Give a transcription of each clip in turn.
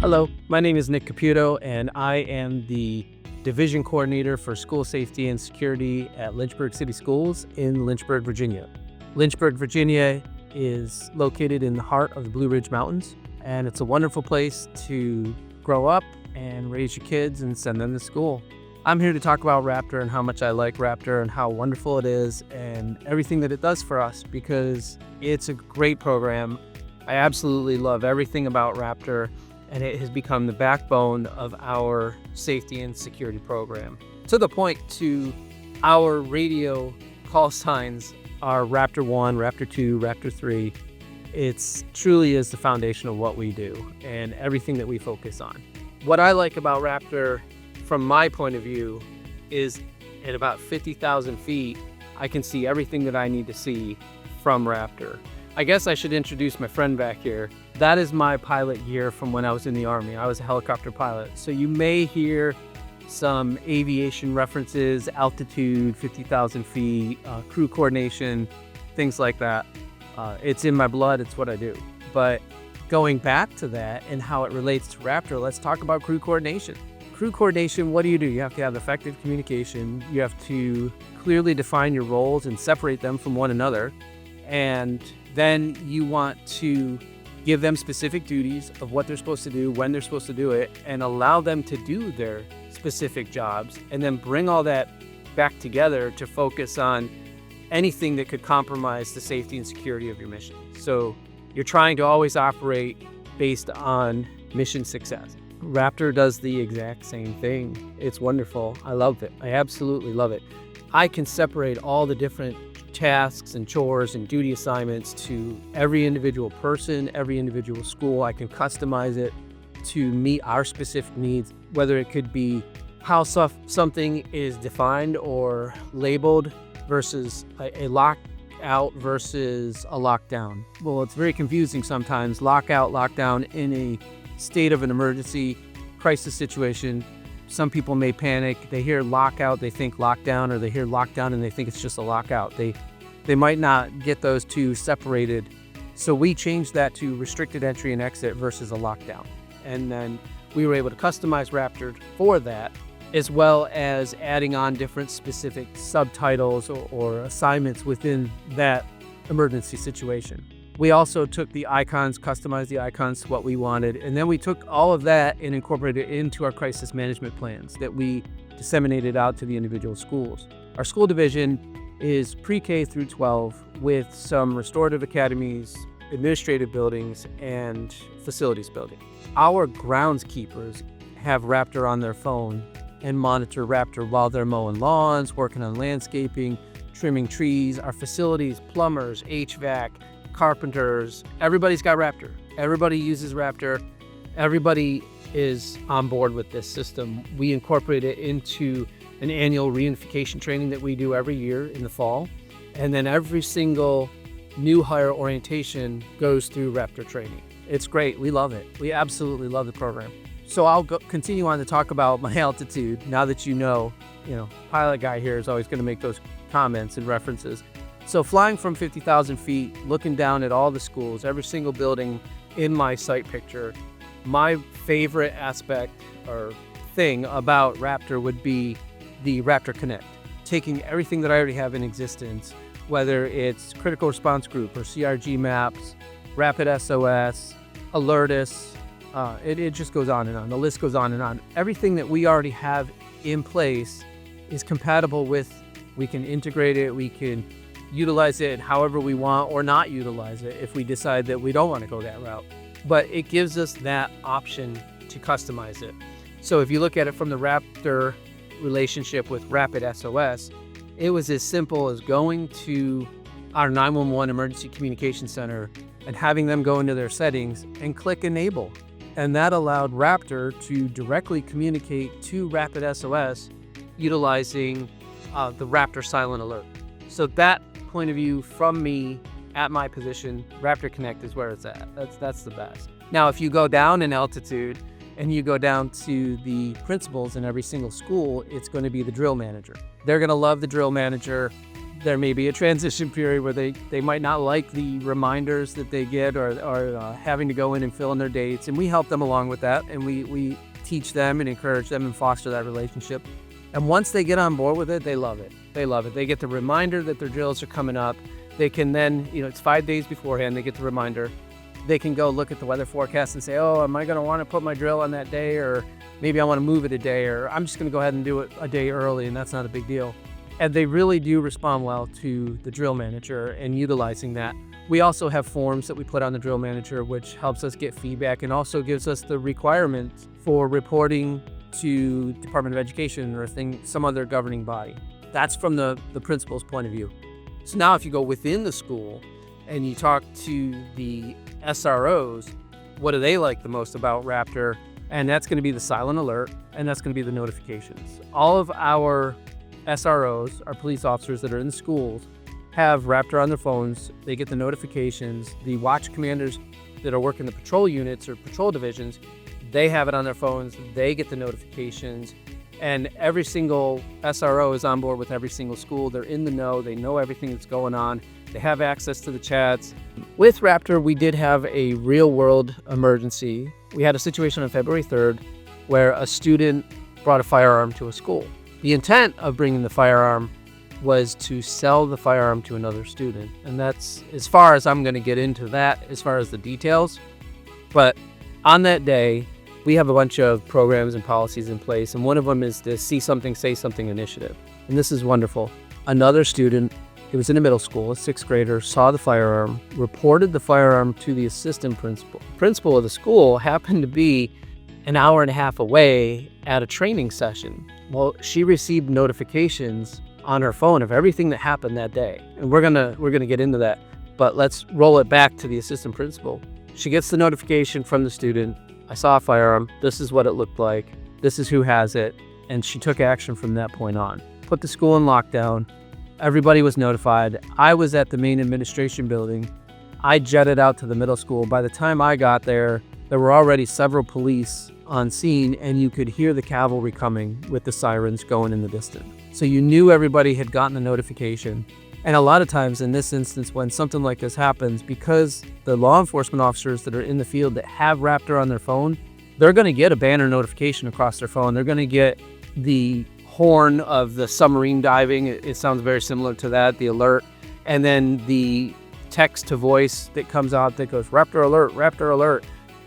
Hello, my name is Nick Caputo, and I am the Division Coordinator for School Safety and Security at Lynchburg City Schools in Lynchburg, Virginia. Lynchburg, Virginia is located in the heart of the Blue Ridge Mountains, and it's a wonderful place to grow up and raise your kids and send them to school. I'm here to talk about Raptor and how much I like Raptor and how wonderful it is and everything that it does for us, because it's a great program. I absolutely love everything about Raptor, and it has become the backbone of our safety and security program. To the point to our radio call signs are Raptor 1, Raptor 2, Raptor 3. It's truly is the foundation of what we do and everything that we focus on. What I like about Raptor from my point of view is at about 50,000 feet, I can see everything that I need to see from Raptor. I guess I should introduce my friend back here. That is my pilot gear from when I was in the Army. I was a helicopter pilot. So you may hear some aviation references, altitude, 50,000 feet, crew coordination, things like that. It's in my blood, it's what I do. But going back to that and how it relates to Raptor, let's talk about crew coordination. Crew coordination, what do? You have to have effective communication. You have to clearly define your roles and separate them from one another. And then you want to give them specific duties of what they're supposed to do, when they're supposed to do it, and allow them to do their specific jobs, and then bring all that back together to focus on anything that could compromise the safety and security of your mission. So you're trying to always operate based on mission success. Raptor does the exact same thing. It's wonderful. I love it. I absolutely love it. I can separate all the different tasks and chores and duty assignments to every individual person, every individual school. I can customize it to meet our specific needs, whether it could be how something is defined or labeled versus a lockout versus a lockdown. Well, it's very confusing sometimes. Lockout, lockdown in a state of an emergency crisis situation. Some people may panic. They hear lockout, they think lockdown, or they hear lockdown and they think it's just a lockout. They might not get those two separated. So we changed that to restricted entry and exit versus a lockdown. And then we were able to customize Raptor for that, as well as adding on different specific subtitles or assignments within that emergency situation. We also took the icons, customized the icons to what we wanted, and then we took all of that and incorporated it into our crisis management plans that we disseminated out to the individual schools. Our school division is pre-K through 12 with some restorative academies, administrative buildings, and facilities building. Our groundskeepers have Raptor on their phone and monitor Raptor while they're mowing lawns, working on landscaping, trimming trees. Our facilities, plumbers, HVAC, carpenters, everybody's got Raptor. Everybody uses Raptor. Everybody is on board with this system. We incorporate it into an annual reunification training that we do every year in the fall. And then every single new hire orientation goes through Raptor training. It's great. We love it. We absolutely love the program. So I'll continue on to talk about my altitude. Now that you know, pilot guy here is always going to make those comments and references. So flying from 50,000 feet, looking down at all the schools, every single building in my site picture, my favorite aspect or thing about Raptor would be the Raptor Connect. Taking everything that I already have in existence, whether it's critical response group or CRG maps, Rapid SOS, Alertus, it just goes on and on. The list goes on and on. Everything that we already have in place is compatible with, we can integrate it, we can utilize it however we want or not utilize it if we decide that we don't want to go that route. But it gives us that option to customize it. So if you look at it from the Raptor relationship with Rapid SOS, it was as simple as going to our 911 emergency communication center and having them go into their settings and click enable. And that allowed Raptor to directly communicate to Rapid SOS utilizing the Raptor silent alert. So that point of view from me at my position, Raptor Connect is where it's at. That's the best. Now, if you go down in altitude and you go down to the principals in every single school, it's going to be the drill manager. They're going to love the drill manager. there may be a transition period where they might not like the reminders that they get or having to go in and fill in their dates. And we help them along with that. And we teach them and encourage them and foster that relationship. And once they get on board with it, they love it. They love it. They get the reminder that their drills are coming up. They can then, it's 5 days beforehand, they get the reminder. They can go look at the weather forecast and say, oh, am I going to want to put my drill on that day? Or maybe I want to move it a day, or I'm just going to go ahead and do it a day early, and that's not a big deal. And they really do respond well to the drill manager and utilizing that. We also have forms that we put on the drill manager, which helps us get feedback and also gives us the requirements for reporting to Department of Education or some other governing body. That's from the principal's point of view. So now if you go within the school and you talk to the SROs, what do they like the most about Raptor? And that's going to be the silent alert, and that's going to be the notifications. All of our SROs, our police officers that are in the schools, have Raptor on their phones. They get the notifications. The watch commanders that are working the patrol units or patrol divisions, they have it on their phones. They get the notifications. And every single SRO is on board with every single school. They're in the know. They know everything that's going on. They have access to the chats. With Raptor, we did have a real-world emergency. We had a situation on February 3rd where a student brought a firearm to a school. The intent of bringing the firearm was to sell the firearm to another student. And that's as far as I'm going to get into that, as far as the details. But on that day, we have a bunch of programs and policies in place, and one of them is the See Something, Say Something initiative. And this is wonderful. Another student, he was in a middle school, a sixth grader, saw the firearm, reported the firearm to the assistant principal. Principal of the school happened to be an hour and a half away at a training session. Well, she received notifications on her phone of everything that happened that day. And we're gonna get into that, but let's roll it back to the assistant principal. She gets the notification from the student. I saw a firearm. This is what it looked like. This is who has it. And she took action from that point on. Put the school in lockdown. Everybody was notified. I was at the main administration building. I jetted out to the middle school. By the time I got there, there were already several police on scene, and you could hear the cavalry coming with the sirens going in the distance. So you knew everybody had gotten the notification. And a lot of times in this instance, when something like this happens, because the law enforcement officers that are in the field that have Raptor on their phone, they're going to get a banner notification across their phone. They're going to get the horn of the submarine diving. It sounds very similar to that, the alert. And then the text to voice that comes out that goes, Raptor alert,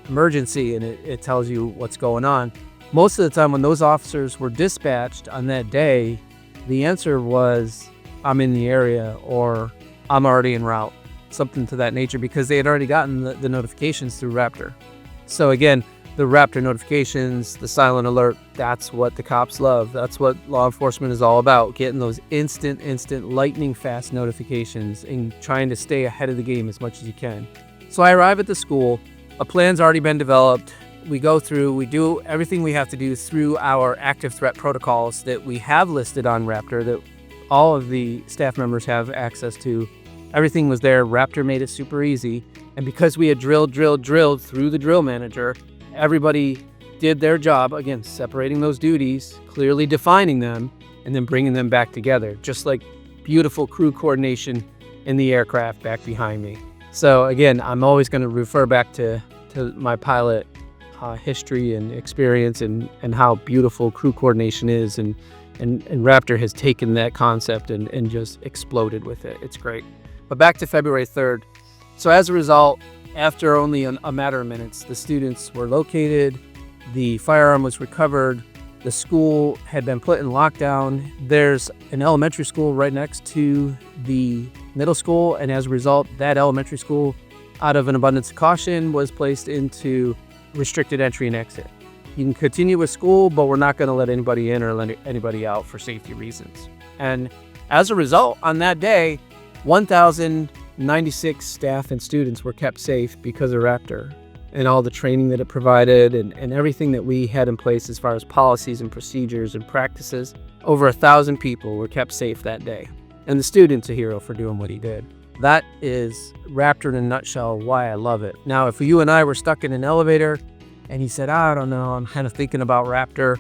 emergency, and it tells you what's going on. Most of the time when those officers were dispatched on that day, the answer was, I'm in the area, or I'm already en route, something to that nature, because they had already gotten the notifications through Raptor. So again, the Raptor notifications, the silent alert, that's what the cops love. That's what law enforcement is all about, getting those instant, lightning fast notifications and trying to stay ahead of the game as much as you can. So I arrive at the school. A plan's already been developed. We go through, we do everything we have to do through our active threat protocols that we have listed on Raptor that all of the staff members have access to. Everything was there. Raptor made it super easy. And because we had drilled through the drill manager, everybody did their job, again, separating those duties, clearly defining them, and then bringing them back together, just like beautiful crew coordination in the aircraft back behind me. So again, I'm always going to refer back to my pilot history and experience and how beautiful crew coordination is. And Raptor has taken that concept and just exploded with it. It's great. But back to February 3rd. So as a result, after only a matter of minutes, the students were located, the firearm was recovered, the school had been put in lockdown. There's an elementary school right next to the middle school, and as a result, that elementary school, out of an abundance of caution, was placed into restricted entry and exit. You can continue with school, but we're not going to let anybody in or let anybody out for safety reasons. And as a result, on that day, 1,096 staff and students were kept safe because of Raptor and all the training that it provided and everything that we had in place as far as policies and procedures and practices. Over 1,000 people were kept safe that day. And the student's a hero for doing what he did. That is Raptor in a nutshell, why I love it. Now, if you and I were stuck in an elevator and he said, I don't know, I'm kind of thinking about Raptor,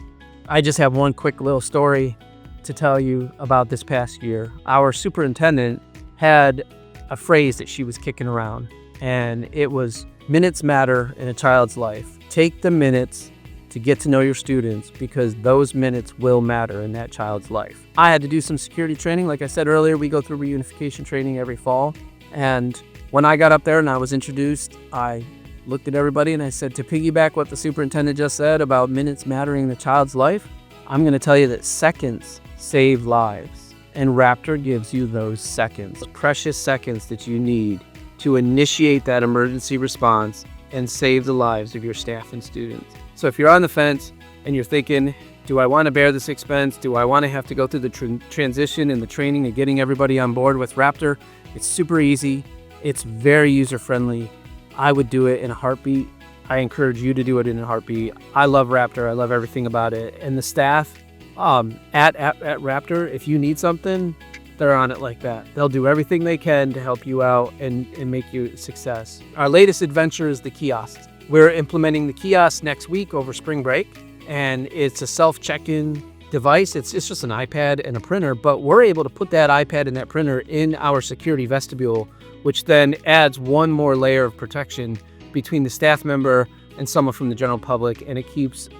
I just have one quick little story. to tell you about this past year. Our superintendent had a phrase that she was kicking around, and it was minutes matter in a child's life. Take the minutes to get to know your students, because those minutes will matter in that child's life. I had to do some security training. Like I said earlier, we go through reunification training every fall. And when I got up there and I was introduced, I looked at everybody and I said, to piggyback what the superintendent just said about minutes mattering in the child's life, I'm going to tell you that seconds save lives. And Raptor gives you those seconds, precious seconds that you need to initiate that emergency response and save the lives of your staff and students. So if you're on the fence and you're thinking, do I want to bear this expense? Do I want to have to go through the transition and the training and getting everybody on board with Raptor? It's super easy. It's very user-friendly. I would do it in a heartbeat. I encourage you to do it in a heartbeat. I love Raptor. I love everything about it. And the staff at Raptor, if you need something, they're on it like that. They'll do everything they can to help you out and make you a success. Our latest adventure is the kiosks. We're implementing the kiosks next week over spring break, and it's a self-check-in device. It's just an iPad and a printer, but we're able to put that iPad and that printer in our security vestibule, which then adds one more layer of protection between the staff member and someone from the general public, and it keeps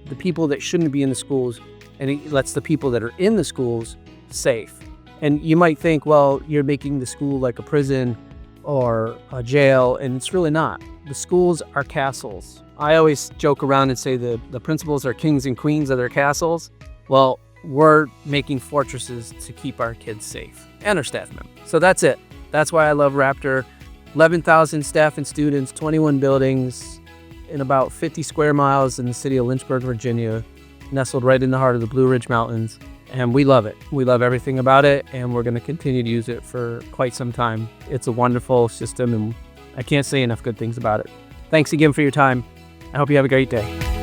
the people that shouldn't be in the schools, and it lets the people that are in the schools safe. And you might think, well, you're making the school like a prison or a jail, and it's really not. The schools are castles. I always joke around and say the principals are kings and queens of their castles. Well, we're making fortresses to keep our kids safe and our staff members. So that's it. That's why I love Raptor. 11,000 staff and students, 21 buildings in about 50 square miles in the city of Lynchburg, Virginia, nestled right in the heart of the Blue Ridge Mountains. And we love it. We love everything about it, and we're going to continue to use it for quite some time. It's a wonderful system, and I can't say enough good things about it. Thanks again for your time. I hope you have a great day.